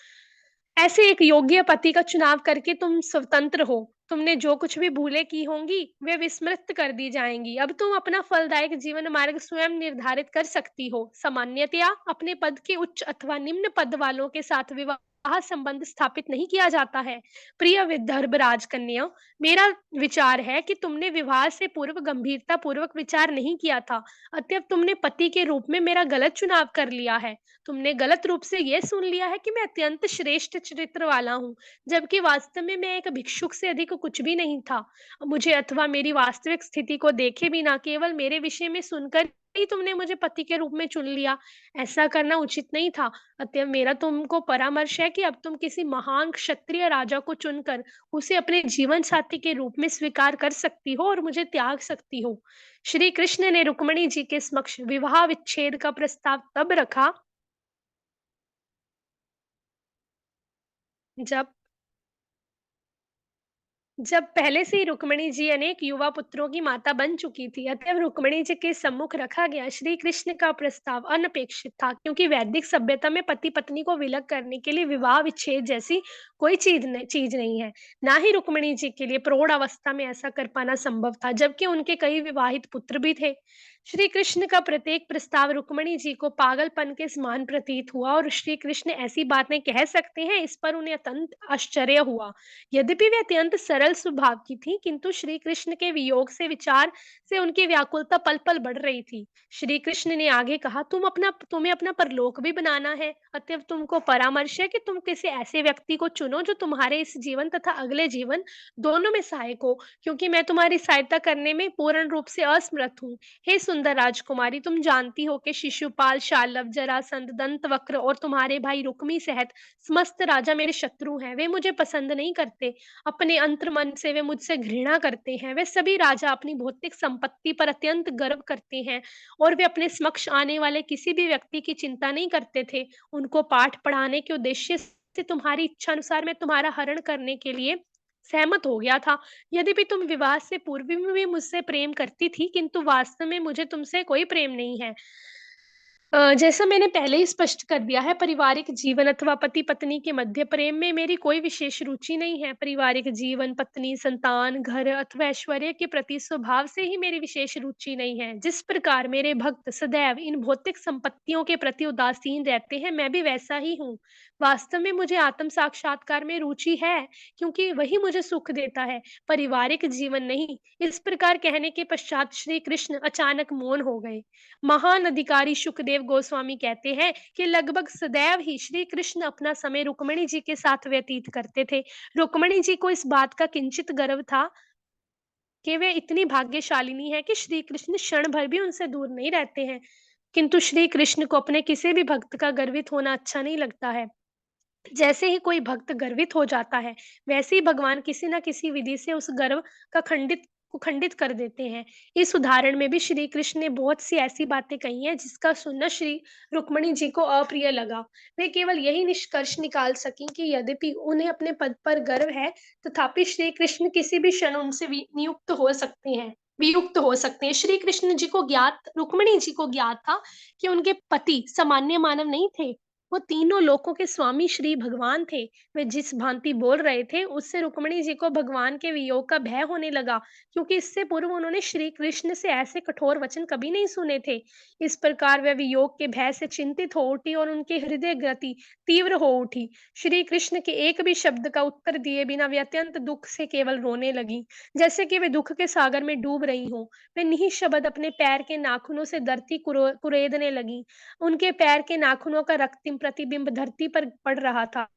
ऐसे एक योग्य पति का चुनाव करके तुम स्वतंत्र हो। तुमने जो कुछ भी भूलें की होंगी, वे विस्मृत कर दी जाएंगी। अब तुम अपना फलदायक जीवन मार्ग स्वयं निर्धारित कर सकती हो। सामान्यतया अपने पद के उच्च अथवा निम्न पद वालों के साथ विवाह संबंध स्थापित नहीं किया जाता है। प्रिय विदर्भ राजकन्या, मेरा विचार है कि तुमने विवाह से पूर्व गंभीरता पूर्वक विचार नहीं किया था। अतएव तुमने पति के रूप में मेरा गलत चुनाव कर लिया है। तुमने गलत रूप से यह सुन लिया है कि मैं अत्यंत श्रेष्ठ चरित्र वाला हूँ, जबकि वास्तव में मैं एक भिक्षुक से अधिक कुछ भी नहीं था। मुझे अथवा मेरी वास्तविक स्थिति को देखे बिना केवल मेरे विषय में सुनकर ही तुमने मुझे पति के रूप में चुन लिया। ऐसा करना उचित नहीं था। अतः मेरा तुमको परामर्श है कि अब तुम किसी महान क्षत्रिय राजा को चुनकर उसे अपने जीवन साथी के रूप में स्वीकार कर सकती हो और मुझे त्याग सकती हो। श्री कृष्ण ने रुक्मणी जी के समक्ष विवाह विच्छेद का प्रस्ताव तब रखा जब जब पहले से ही रुक्मिणी जी अनेक युवा पुत्रों की माता बन चुकी थी, अतएव रुक्मिणी जी के सम्मुख रखा गया श्री कृष्ण का प्रस्ताव अनपेक्षित था, क्योंकि वैदिक सभ्यता में पति पत्नी को विलग करने के लिए विवाह विच्छेद जैसी कोई चीज नहीं है। ना ही रुक्मिणी जी के लिए प्रौढ़ अवस्था में ऐसा कर पाना संभव था, जबकि उनके कई विवाहित पुत्र भी थे। श्री कृष्ण का प्रत्येक प्रस्ताव रुक्मिणी जी को पागलपन के समान प्रतीत हुआ और श्री कृष्ण ऐसी बातें कह सकते हैं, इस पर उन्हें अत्यंत आश्चर्य हुआ। यद्यपि वे अत्यंत सरल स्वभाव की थी, किंतु श्री कृष्ण के वियोग से विचार से उनकी व्याकुलता पल पल बढ़ रही थी। श्री कृष्ण ने आगे कहा, तुम्हें अपना परलोक भी बनाना है। अतएव तुमको परामर्श है कि तुम किसी ऐसे व्यक्ति को चुनो जो तुम्हारे इस जीवन तथा अगले जीवन दोनों में सहायक हो, क्योंकि मैं तुम्हारी सहायता करने में पूर्ण रूप से असमर्थ हूँ। हे सुंदर राजकुमारी, तुम जानती हो कि शिशुपाल, शाल्व, जरासंध, दंतवक्र और तुम्हारे भाई रुक्मी सहित समस्त राजा मेरे शत्रु हैं। वे मुझे पसंद नहीं करते। अपने अंतर्मन से वे मुझसे घृणा करते हैं। वे सभी राजा अपनी भौतिक संपत्ति पर अत्यंत गर्व करते हैं और वे अपने समक्ष आने वाले किसी भी व्यक्ति की चिंता नहीं करते थे। उनको पाठ पढ़ाने के उद्देश्य से तुम्हारी इच्छा अनुसार मैं तुम्हारा हरण करने के लिए सहमत हो गया था। यद्यपि तुम विवाह से पूर्व भी मुझसे प्रेम करती थी, किंतु वास्तव में मुझे तुमसे कोई प्रेम नहीं है। जैसा मैंने पहले ही स्पष्ट कर दिया है, पारिवारिक जीवन अथवा पति-पत्नी के मध्य प्रेम में मेरी कोई विशेष रुचि नहीं है। पारिवारिक जीवन, पत्नी, संतान, घर अथवा ऐश्वर्य के प्रति स्वभाव से ही मेरी विशेष रुचि नहीं है। जिस प्रकार मेरे भक्त सदैव इन भौतिक संपत्तियों के प्रति उदासीन रहते हैं, मैं भी वैसा ही हूँ। वास्तव में मुझे आत्म साक्षात्कार में रुचि है, क्योंकि वही मुझे सुख देता है, पारिवारिक जीवन नहीं। इस प्रकार कहने के पश्चात श्री कृष्ण अचानक मौन हो गए। महान अधिकारी सुखदेव गोस्वामी कहते हैं कि लगभग सदैव ही श्री कृष्ण अपना समय रुक्मिणी जी के साथ व्यतीत करते थे। रुक्मिणी जी को इस बात का किंचित गर्व था कि वे इतनी भाग्यशालिनी है कि श्री कृष्ण क्षण भर भी उनसे दूर नहीं रहते हैं। किंतु श्री कृष्ण को अपने किसी भी भक्त का गर्वित होना अच्छा नहीं लगता है। जैसे ही कोई भक्त गर्वित हो जाता है, वैसे ही भगवान किसी न किसी विधि से उस गर्व का खंडित कर देते हैं। इस उदाहरण में भी श्री कृष्ण ने बहुत सी ऐसी बातें कही हैं जिसका सुनना श्री रुक्मिणी जी को अप्रिय लगा। वे केवल यही निष्कर्ष निकाल सकीं कि यद्यपि उन्हें अपने पद पर गर्व है, तथापि श्री कृष्ण किसी भी क्षण उनसे वियुक्त हो सकते हैं। श्री कृष्ण जी को ज्ञात रुक्मिणी जी को ज्ञात था कि उनके पति सामान्य मानव नहीं थे। वो तीनों लोकों के स्वामी श्री भगवान थे। वे जिस भांति बोल रहे थे, उससे रुक्मिणी जी को भगवान के वियोग का भय होने लगा, क्योंकि इससे पूर्व उन्होंने श्री कृष्ण से ऐसे कठोर वचन कभी नहीं सुने थे। इस प्रकार वे वियोग के भय से चिंतित हो उठी और उनकी हृदय गति तीव्र हो उठी। श्री कृष्ण के एक भी शब्द का उत्तर दिए बिना वे अत्यंत दुख से केवल रोने लगी, जैसे कि वे दुख के सागर में डूब रही हों। वे निःशब्द अपने पैर के नाखूनों से धरती कुरेदने लगी। उनके पैर के नाखूनों का रक्तिम प्रतिबिंब धरती पर पड़ रहा था।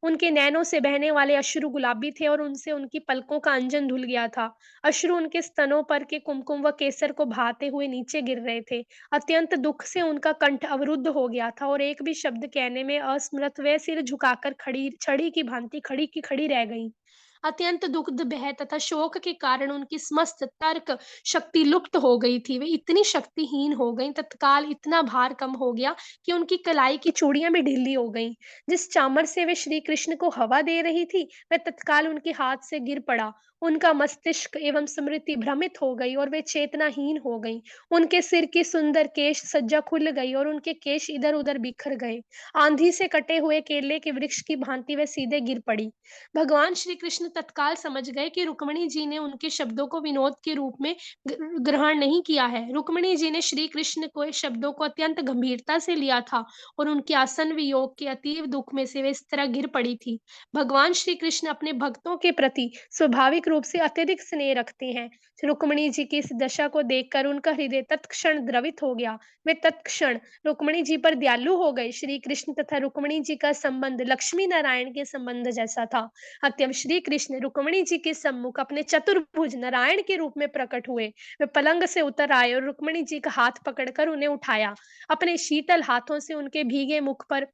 उनके नैनों से बहने वाले अश्रु गुलाबी थे और उनसे उनकी पलकों का अंजन धुल गया था। अश्रु उनके स्तनों पर के कुमकुम व केसर को भाते हुए नीचे गिर रहे थे। अत्यंत दुख से उनका कंठ अवरुद्ध हो गया था और एक भी शब्द कहने में असमर्थ वे सिर झुकाकर खड़ी छड़ी की भांति खड़ी की खड़ी रह गईं। अत्यंत दुग्ध भय तथा शोक के कारण उनकी समस्त तर्क शक्ति लुप्त हो गई थी। वे इतनी शक्तिहीन हो गईं, तत्काल इतना भार कम हो गया कि उनकी कलाई की चूड़ियां भी ढीली हो गईं। जिस चामर से वे श्री कृष्ण को हवा दे रही थी, वह तत्काल उनके हाथ से गिर पड़ा। उनका मस्तिष्क एवं स्मृति भ्रमित हो गई और वे चेतनाहीन हो गईं। उनके सिर की सुंदर केश सज्जा खुल गई और उनके केश इधर-उधर बिखर गए। आंधी से कटे हुए केले के वृक्ष की भांति वे सीधे गिर पड़ी। भगवान श्री कृष्ण तत्काल समझ गए कि रुक्मिणी जी ने उनके शब्दों को विनोद के रूप में ग्रहण नहीं किया है। रुक्मिणी जी ने श्री कृष्ण को शब्दों को अत्यंत गंभीरता से लिया था और उनके आसन वियोग के अतीव दुख में से वे इस तरह गिर पड़ी थी। भगवान श्री कृष्ण अपने भक्तों के प्रति स्वाभाविक रूप से अत्यधिक स्नेह रखते हैं। रुक्मिणी जी की इस दशा को देखकर उनका हृदय तत्क्षण द्रवित हो गया। वे तत्क्षण रुक्मिणी जी पर दयालु हो गए। श्री कृष्ण तथा रुक्मिणी जी का संबंध लक्ष्मी नारायण के संबंध जैसा था। अतएव श्री कृष्ण रुक्मिणी जी के सम्मुख अपने चतुर्भुज नारायण के रूप में प्रकट हुए। वे पलंग से उतर आए और रुक्मिणी जी का हाथ पकड़कर उन्हें उठाया। अपने शीतल हाथों से उनके भीगे मुख पर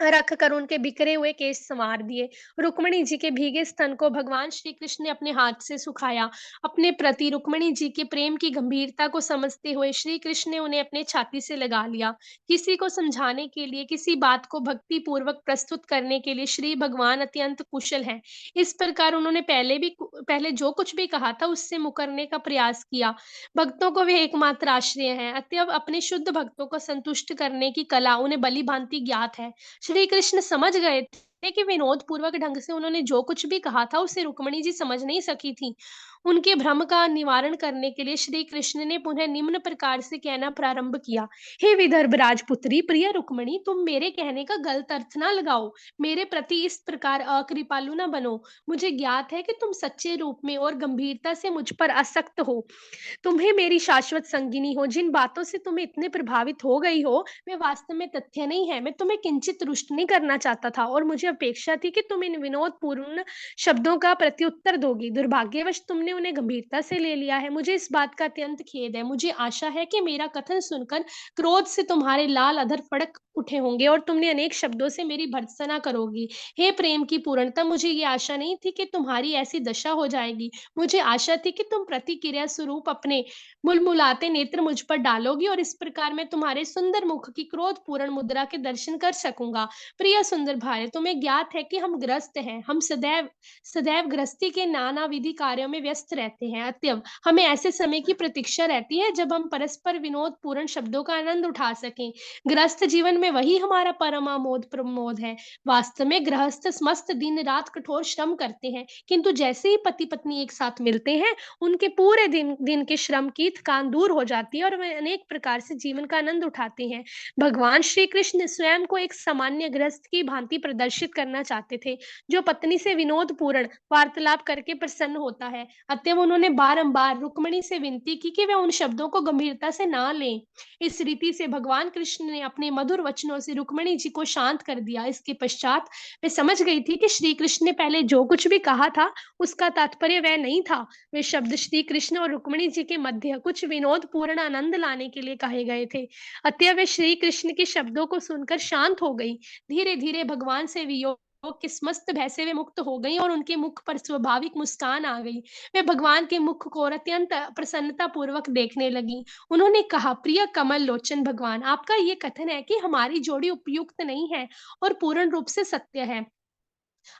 रख कर उनके बिखरे हुए केश संवार दिए। रुक्मिणी जी के भीगे स्तन को भगवान श्री कृष्ण ने अपने हाथ से सुखाया। अपने प्रति रुक्मिणी जी के प्रेम की गंभीरता को समझते हुए श्री कृष्ण ने उन्हें अपने छाती से लगा लिया। किसी को समझाने के लिए, किसी बात को भक्ति पूर्वक प्रस्तुत करने के लिए श्री भगवान अत्यंत कुशल हैं। इस प्रकार उन्होंने पहले जो कुछ भी कहा था उससे मुकरने का प्रयास किया। भक्तों को वे एकमात्र आश्रय हैं। अतएव अपने शुद्ध भक्तों को संतुष्ट करने की कला उन्हें भली-भांति ज्ञात है। श्री कृष्ण समझ गए थे कि विनोद पूर्वक ढंग से उन्होंने जो कुछ भी कहा था उसे रुक्मिणी जी समझ नहीं सकी थी। उनके भ्रम का निवारण करने के लिए श्री कृष्ण ने पुनः निम्न प्रकार से कहना प्रारंभ किया। हे विदर्भ राजपुत्री प्रिय रुक्मिणी, तुम मेरे कहने का गलत अर्थ ना लगाओ। मेरे प्रति इस प्रकार अकृपालु न बनो। मुझे ज्ञात है कि तुम सच्चे रूप में और गंभीरता से मुझ पर आसक्त हो। तुम्हें मेरी शाश्वत संगिनी हो। जिन बातों से तुम्हें इतने प्रभावित हो गई हो, वे वास्तव में तथ्य नहीं है। मैं तुम्हें किंचित रुष्ट नहीं करना चाहता था और मुझे अपेक्षा थी कि तुम इन विनोदपूर्ण शब्दों का प्रत्युत्तर दोगी। दुर्भाग्यवश तुमने उन्हें गंभीरता से ले लिया है। मुझे इस बात का अत्यंत खेद है। मुझे आशा है कि मेरा कथन सुनकर क्रोध से तुम्हारे लाल अधर उठे होंगे और तुमने अनेक शब्दों से मेरी भर्त्सना करोगी। हे प्रेम की पूर्णता, मुझे ये आशा नहीं थी कि तुम्हारी ऐसी दशा हो जाएगी। मुझे आशा थी कि तुम प्रतिक्रिया स्वरूप अपने मुलमुलाते नेत्र मुझ पर डालोगी और इस प्रकार मैं तुम्हारे सुंदर मुख की क्रोधपूर्ण मुद्रा के दर्शन कर सकूँगा। प्रिय सुंदर भार्य, तुम्हें ज्ञात है कि हम ग्रस्त हैं। हम सदैव सदैव गृहस्थी के नानाविधि कार्यों में व्यस्त रहते हैं। अतएव हमें ऐसे समय की प्रतीक्षा रहती है जब हम परस्पर विनोदपूर्ण शब्दों का आनंद उठा सकें। गृहस्थ जीवन में वही हमारा परम आमोद प्रमोद है। वास्तव में गृहस्थ समस्त दिन रात कठोर श्रम करते हैं, किंतु जैसे ही पति पत्नी एक साथ मिलते हैं, उनके पूरे दिन दिन के श्रम की थकान दूर हो जाती है और वे अनेक प्रकार से जीवन का आनंद उठाते हैं। भगवान श्री कृष्ण स्वयं को एक सामान्य गृहस्थ की भांति प्रदर्शित करना चाहते थे, जो पत्नी से विनोदपूर्ण वार्तालाप करके प्रसन्न होता है। अतएव उन्होंने बारंबार रुक्मिणी से विनती की कि वे उन शब्दों को गंभीरता से ना लें। इस रीति से भगवान कृष्ण ने अपने मधुर वचनों से रुक्मिणी जी को शांत कर दिया। इसके पश्चात वे समझ गई थी कि श्री कृष्ण ने पहले जो कुछ भी कहा था, उसका तात्पर्य वह नहीं था। वे शब्द श्री कृष्ण और रुक्मिणी जी के मध्य कुछ विनोदपूर्ण आनंद लाने के लिए कहे गए थे। अतः वे श्री कृष्ण के शब्दों को सुनकर शांत हो गई। धीरे धीरे भगवान से वियोग के समस्त भय से वे मुक्त हो गई और उनके मुख पर स्वाभाविक मुस्कान आ गई। वे भगवान के मुख को और अत्यंत प्रसन्नता पूर्वक देखने लगी। उन्होंने कहा, प्रिय कमल लोचन भगवान, आपका ये कथन है कि हमारी जोड़ी उपयुक्त नहीं है और पूर्ण रूप से सत्य है।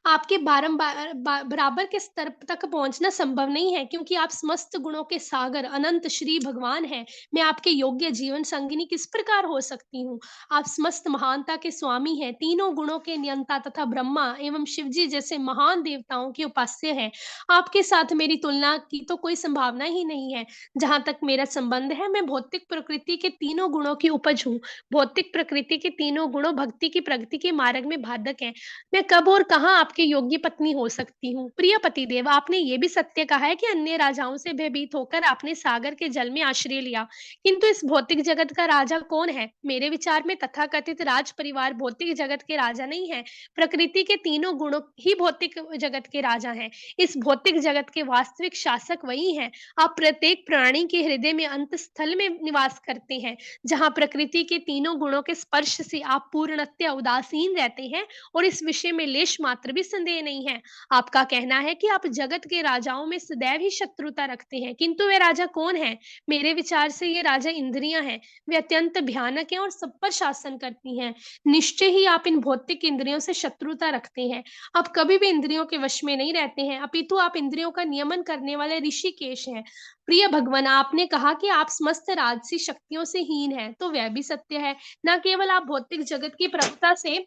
आपके बराबर के स्तर तक पहुंचना संभव नहीं है, क्योंकि आप समस्त गुणों के सागर अनंत श्री भगवान हैं। मैं आपके योग्य जीवन संगिनी किस प्रकार हो सकती हूँ? आप समस्त महानता के स्वामी हैं, तीनों गुणों के नियंता तथा ब्रह्मा एवं शिव जी जैसे महान देवताओं के उपास्य हैं। आपके साथ मेरी तुलना की तो कोई संभावना ही नहीं है। जहां तक मेरा संबंध है, मैं भौतिक प्रकृति के तीनों गुणों की उपज हूँ। भौतिक प्रकृति के तीनों गुणों भक्ति की प्रगति के मार्ग में बाधक हैं। मैं कब और कहाँ आपकी योग्य पत्नी हो सकती हूँ? प्रिय पतिदेव, आपने ये भी सत्य कहा है कि अन्य राजाओं से भयभीत होकर आपने सागर के जल में आश्रय लिया, किंतु इस भौतिक जगत का राजा कौन है? मेरे विचार में तथाकथित राज परिवार भौतिक जगत के राजा नहीं है। प्रकृति के तीनों गुणों ही भौतिक जगत के राजा हैं। इस भौतिक जगत के वास्तविक शासक वही हैं। आप प्रत्येक प्राणी के हृदय में अंत स्थल में निवास करते हैं, जहाँ प्रकृति के तीनों गुणों के स्पर्श से आप पूर्णतः उदासीन रहते हैं और इस विषय में लेश मात्र भी संदेह नहीं है। आपका कहना है कि आप जगत के राजाओं में सदैव ही शत्रुता रखते हैं, किंतु वे राजा कौन हैं? मेरे विचार से ये राजा इंद्रियां हैं। वे अत्यंत भयानक हैं और सब पर शासन करती हैं। निश्चय ही आप इन भौतिक इंद्रियों से शत्रुता रखते हैं। आप कभी भी इंद्रियों के वश में नहीं रहते हैं, अपितु आप इंद्रियों का नियमन करने वाले ऋषिकेश हैं। प्रिय भगवान, आपने कहा कि आप समस्त राजसी शक्तियों से हीन हैं, तो वह भी सत्य है। न केवल आप भौतिक जगत की प्रभुता से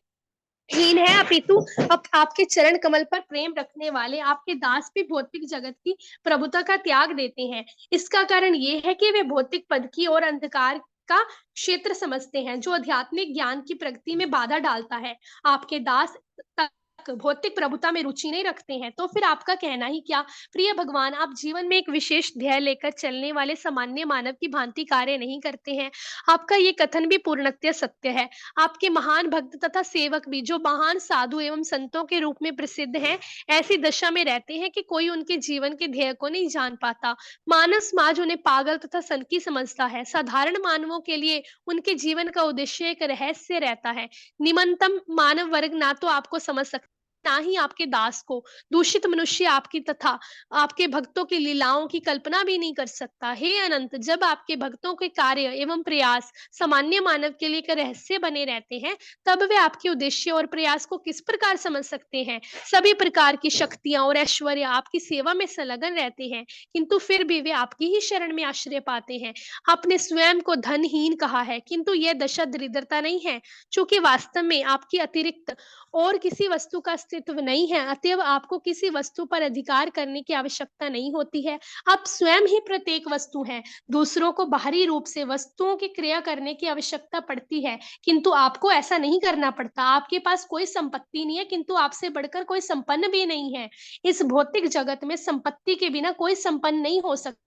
हीन है, अपितु अब आपके चरण कमल पर प्रेम रखने वाले आपके दास भी भौतिक जगत की प्रभुता का त्याग देते हैं। इसका कारण ये है कि वे भौतिक पद की और अंधकार का क्षेत्र समझते हैं, जो आध्यात्मिक ज्ञान की प्रगति में बाधा डालता है। आपके दास तक भौतिक प्रभुता में रुचि नहीं रखते हैं, तो फिर आपका कहना ही क्या? प्रिय भगवान, आप जीवन में एक विशेष ध्येय लेकर चलने वाले सामान्य मानव की भांति कार्य नहीं करते हैं। आपका ये कथन भी पूर्णतः सत्य है। आपके महान भक्त तथा सेवक भी, जो महान साधु एवं संतों के रूप में प्रसिद्ध हैं, ऐसी दशा में रहते हैं कि कोई उनके जीवन के ध्येय को नहीं जान पाता। मानव समाज उन्हें पागल तथा सनकी समझता है। साधारण मानवों के लिए उनके जीवन का उद्देश्य एक रहस्य रहता है। निम्नतम मानव वर्ग ना तो आपको समझ सकता, ना ही आपके दास को। दूषित मनुष्य आपकी तथा आपके भक्तों की लीलाओं की कल्पना भी नहीं कर सकता। हे अनंत, जब आपके भक्तों के कार्य एवं प्रयास सामान्य मानव के लिए एक रहस्य बने रहते हैं, तब वे आपके उद्देश्य और प्रयास को किस प्रकार समझ सकते हैं? सभी प्रकार की शक्तियां और ऐश्वर्य आपकी सेवा में संलग्न रहते हैं, किंतु फिर भी वे आपकी ही शरण में आश्रय पाते हैं। आपने स्वयं को धनहीन कहा है, किंतु यह दशा दरिद्रता नहीं है, क्योंकि वास्तव में आपकी अतिरिक्त और किसी वस्तु का अस्तित्व नहीं है। अतएव आपको किसी वस्तु पर अधिकार करने की आवश्यकता नहीं होती है। आप स्वयं ही प्रत्येक वस्तु हैं। दूसरों को बाहरी रूप से वस्तुओं की क्रिया करने की आवश्यकता पड़ती है, किंतु आपको ऐसा नहीं करना पड़ता। आपके पास कोई संपत्ति नहीं है, किंतु आपसे बढ़कर कोई संपन्न भी नहीं है। इस भौतिक जगत में संपत्ति के बिना कोई संपन्न नहीं हो सकता।